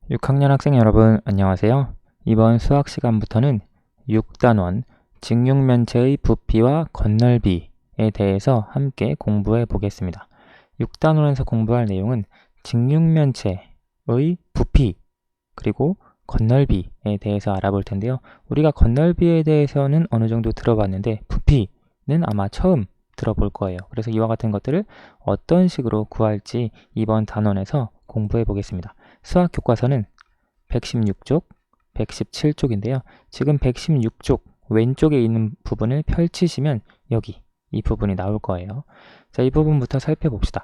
6학년 학생 여러분 안녕하세요. 이번 수학 시간부터는 6단원 직육면체의 부피와 건널비에 대해서 함께 공부해 보겠습니다. 6단원에서 공부할 내용은 직육면체의 부피 그리고 건널비에 대해서 알아볼 텐데요. 우리가 건널비에 대해서는 어느 정도 들어봤는데 부피는 아마 처음 들어볼 거예요. 그래서 이와 같은 것들을 어떤 식으로 구할지 이번 단원에서 공부해 보겠습니다. 수학 교과서는 116쪽, 117쪽인데요. 지금 116쪽 왼쪽에 있는 부분을 펼치시면 여기 이 부분이 나올 거예요. 자, 이 부분부터 살펴봅시다.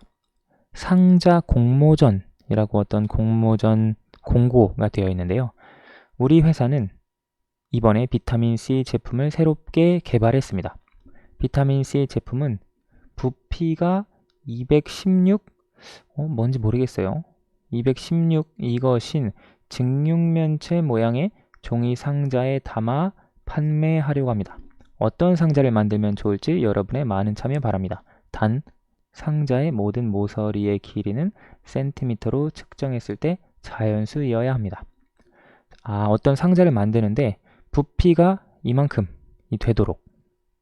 상자 공모전이라고 어떤 공모전 공고가 되어 있는데요. 우리 회사는 이번에 비타민C 제품을 새롭게 개발했습니다. 비타민C 제품은 부피가 216, 뭔지 모르겠어요. 216 이것인 직육면체 모양의 종이 상자에 담아 판매하려고 합니다. 어떤 상자를 만들면 좋을지 여러분의 많은 참여 바랍니다. 단, 상자의 모든 모서리의 길이는 센티미터로 측정했을 때 자연수이어야 합니다. 어떤 상자를 만드는데 부피가 이만큼이 되도록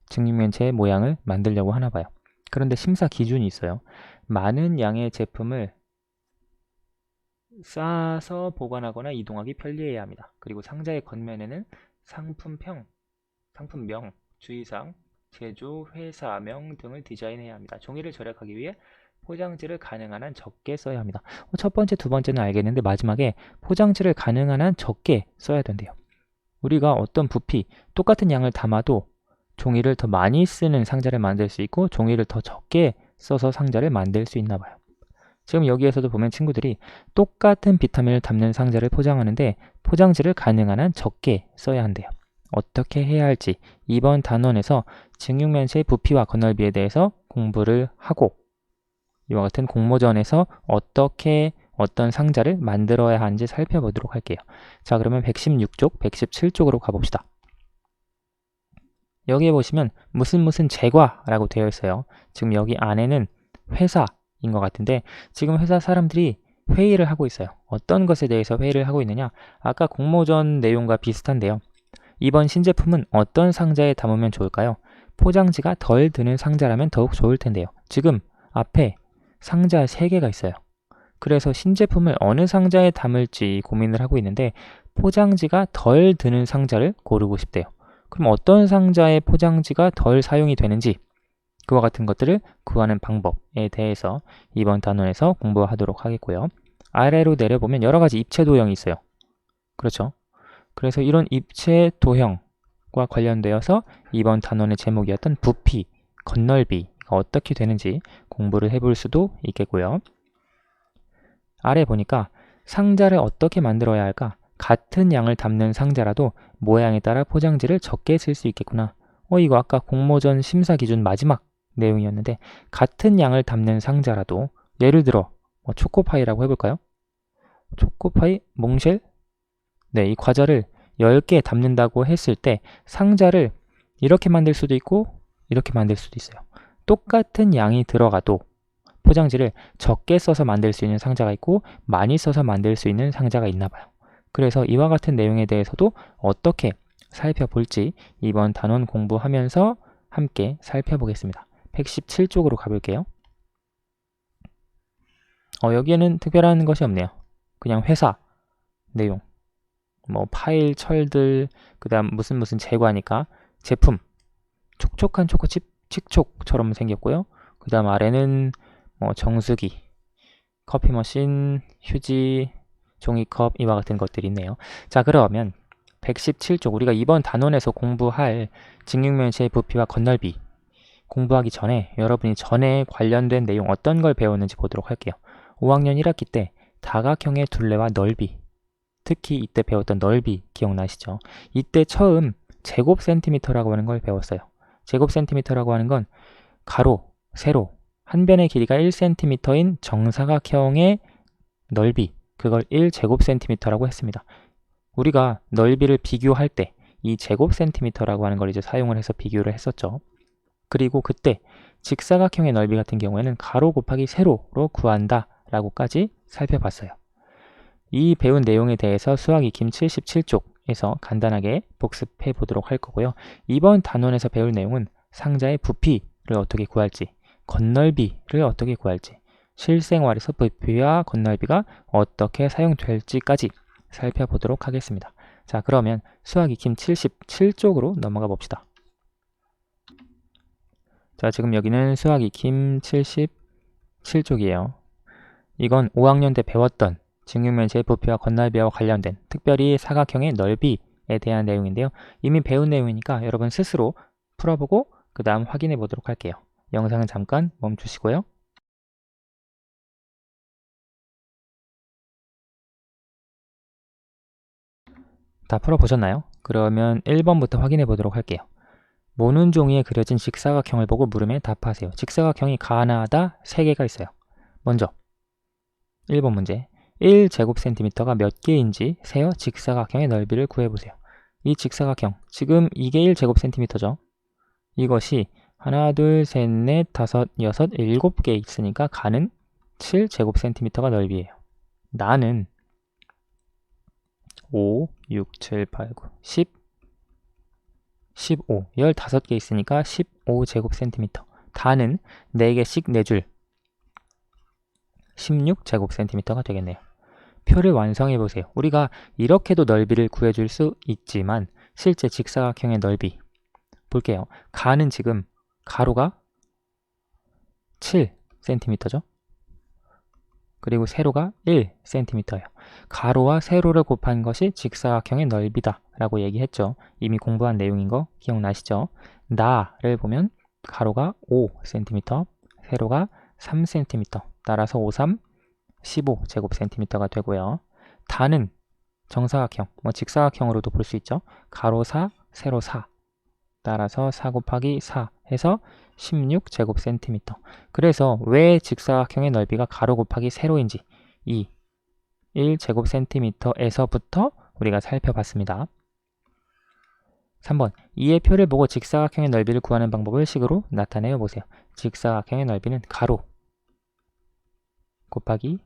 직육면체 모양을 만들려고 하나 봐요. 그런데 심사 기준이 있어요. 많은 양의 제품을 싸서 보관하거나 이동하기 편리해야 합니다. 그리고 상자의 겉면에는 상품명, 주의사항, 제조, 회사명 등을 디자인해야 합니다. 종이를 절약하기 위해 포장지를 가능한 한 적게 써야 합니다. 첫 번째, 두 번째는 알겠는데 마지막에 포장지를 가능한 한 적게 써야 된대요. 우리가 어떤 부피, 똑같은 양을 담아도 종이를 더 많이 쓰는 상자를 만들 수 있고 종이를 더 적게 써서 상자를 만들 수 있나 봐요. 지금 여기에서도 보면 친구들이 똑같은 비타민을 담는 상자를 포장하는데 포장지를 가능한 한 적게 써야 한대요. 어떻게 해야 할지 이번 단원에서 직육면체의 부피와 건널비에 대해서 공부를 하고 이와 같은 공모전에서 어떻게 어떤 상자를 만들어야 하는지 살펴보도록 할게요. 자, 그러면 116쪽, 117쪽으로 가봅시다. 여기에 보시면 무슨 제과라고 되어 있어요. 지금 여기 안에는 회사인 것 같은데 지금 회사 사람들이 회의를 하고 있어요. 어떤 것에 대해서 회의를 하고 있느냐? 아까 공모전 내용과 비슷한데요. 이번 신제품은 어떤 상자에 담으면 좋을까요? 포장지가 덜 드는 상자라면 더욱 좋을 텐데요. 지금 앞에 상자 3개가 있어요. 그래서 신제품을 어느 상자에 담을지 고민을 하고 있는데 포장지가 덜 드는 상자를 고르고 싶대요. 그럼 어떤 상자의 포장지가 덜 사용이 되는지 그와 같은 것들을 구하는 방법에 대해서 이번 단원에서 공부하도록 하겠고요. 아래로 내려보면 여러 가지 입체 도형이 있어요. 그렇죠? 그래서 이런 입체 도형과 관련되어서 이번 단원의 제목이었던 부피, 건널비가 어떻게 되는지 공부를 해볼 수도 있겠고요. 아래 보니까 상자를 어떻게 만들어야 할까? 같은 양을 담는 상자라도 모양에 따라 포장지를 적게 쓸 수 있겠구나. 이거 아까 공모전 심사 기준 마지막 내용이었는데 같은 양을 담는 상자라도 예를 들어 초코파이라고 해볼까요? 초코파이, 몽쉘? 네, 이 과자를 10개 담는다고 했을 때 상자를 이렇게 만들 수도 있고 이렇게 만들 수도 있어요. 똑같은 양이 들어가도 포장지를 적게 써서 만들 수 있는 상자가 있고 많이 써서 만들 수 있는 상자가 있나 봐요. 그래서 이와 같은 내용에 대해서도 어떻게 살펴볼지 이번 단원 공부하면서 함께 살펴보겠습니다. 117쪽으로 가볼게요. 여기에는 특별한 것이 없네요. 그냥 회사 내용, 파일, 철들, 그 다음 무슨 제과니까 제품, 촉촉한 초코칩, 칙촉처럼 생겼고요. 그 다음 아래는 정수기, 커피 머신, 휴지, 종이컵 이와 같은 것들이 있네요. 자, 그러면 117쪽 우리가 이번 단원에서 공부할 직육면체의 부피와 건널비 공부하기 전에 여러분이 전에 관련된 내용 어떤 걸 배웠는지 보도록 할게요. 5학년 1학기 때 다각형의 둘레와 넓이, 특히 이때 배웠던 넓이 기억나시죠? 이때 처음 제곱 센티미터라고 하는 걸 배웠어요. 제곱 센티미터라고 하는 건 가로, 세로, 한 변의 길이가 1cm인 정사각형의 넓이, 그걸 1제곱센티미터라고 했습니다. 우리가 넓이를 비교할 때 이 제곱센티미터라고 하는 걸 이제 사용을 해서 비교를 했었죠. 그리고 그때 직사각형의 넓이 같은 경우에는 가로 곱하기 세로로 구한다 라고까지 살펴봤어요. 이 배운 내용에 대해서 수학 익힘 77쪽에서 간단하게 복습해 보도록 할 거고요. 이번 단원에서 배울 내용은 상자의 부피를 어떻게 구할지, 건널비를 어떻게 구할지, 실생활에서 부피와 건널비가 어떻게 사용될지까지 살펴보도록 하겠습니다. 자, 그러면 수학 익힘 77쪽으로 넘어가 봅시다. 자, 지금 여기는 수학 익힘 77쪽이에요. 이건 5학년 때 배웠던 직육면체의 부피와 건널비와 관련된 특별히 사각형의 넓이에 대한 내용인데요. 이미 배운 내용이니까 여러분 스스로 풀어보고 그 다음 확인해 보도록 할게요. 영상은 잠깐 멈추시고요. 다 풀어보셨나요? 그러면 1번부터 확인해 보도록 할게요. 모눈 종이에 그려진 직사각형을 보고 물음에 답하세요. 직사각형이 가나다 3개가 있어요. 먼저 1번 문제. 1제곱센티미터가 몇 개인지 세어 직사각형의 넓이를 구해보세요. 이 직사각형, 지금 이게 1제곱센티미터죠. 이것이 하나, 둘, 셋, 넷, 다섯, 여섯, 7개 있으니까 가는 7제곱센티미터가 넓이에요. 나는 5, 6, 7, 8, 9, 10, 15, 15개 있으니까 15제곱센티미터. 다는 4개씩 4줄 16제곱센티미터가 되겠네요. 표를 완성해 보세요. 우리가 이렇게도 넓이를 구해줄 수 있지만 실제 직사각형의 넓이 볼게요. 가는 지금 가로가 7cm죠. 그리고 세로가 1cm예요. 가로와 세로를 곱한 것이 직사각형의 넓이다 라고 얘기했죠. 이미 공부한 내용인 거 기억나시죠? 나를 보면 가로가 5cm, 세로가 3cm, 따라서 5, 3, 15제곱센티미터가 되고요. 다는 정사각형, 직사각형으로도 볼 수 있죠. 가로 4, 세로 4, 따라서 4 곱하기 4 해서 16제곱센티미터. 그래서 왜 직사각형의 넓이가 가로 곱하기 세로인지 이 1제곱센티미터에서부터 우리가 살펴봤습니다. 3번, 이의 표를 보고 직사각형의 넓이를 구하는 방법을 식으로 나타내어 보세요. 직사각형의 넓이는 가로 곱하기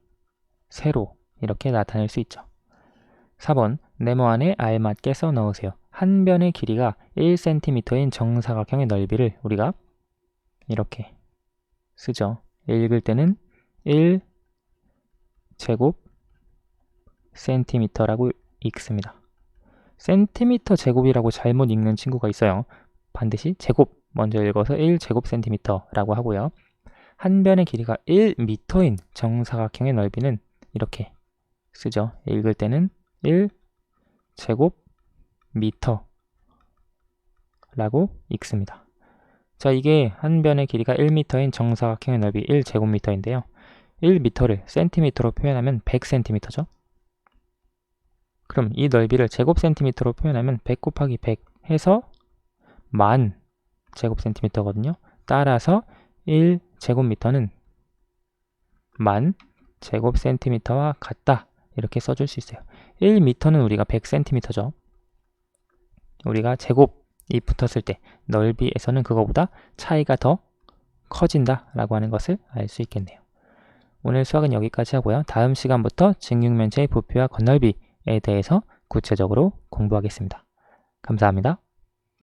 세로 이렇게 나타낼 수 있죠. 4번, 네모 안에 알맞게 써 넣으세요. 한 변의 길이가 1cm인 정사각형의 넓이를 우리가 이렇게 쓰죠. 읽을 때는 1제곱센티미터라고 읽습니다. 센티미터 제곱이라고 잘못 읽는 친구가 있어요. 반드시 제곱 먼저 읽어서 1제곱센티미터라고 하고요. 한 변의 길이가 1m인 정사각형의 넓이는 이렇게 쓰죠. 읽을 때는 1제곱미터라고 읽습니다. 자, 이게 한 변의 길이가 1m인 정사각형의 넓이 1제곱미터인데요. 1m를 센티미터로 표현하면 100cm죠. 그럼 이 넓이를 제곱센티미터로 표현하면 100 곱하기 100 해서 10,000 제곱센티미터거든요. 따라서 1제곱미터는 10,000 제곱센티미터와 같다. 이렇게 써줄 수 있어요. 1m는 우리가 100cm죠. 우리가 제곱이 붙었을 때 넓이에서는 그거보다 차이가 더 커진다 라고 하는 것을 알 수 있겠네요. 오늘 수학은 여기까지 하고요. 다음 시간부터 직육면체의 부피와 건널비에 대해서 구체적으로 공부하겠습니다. 감사합니다.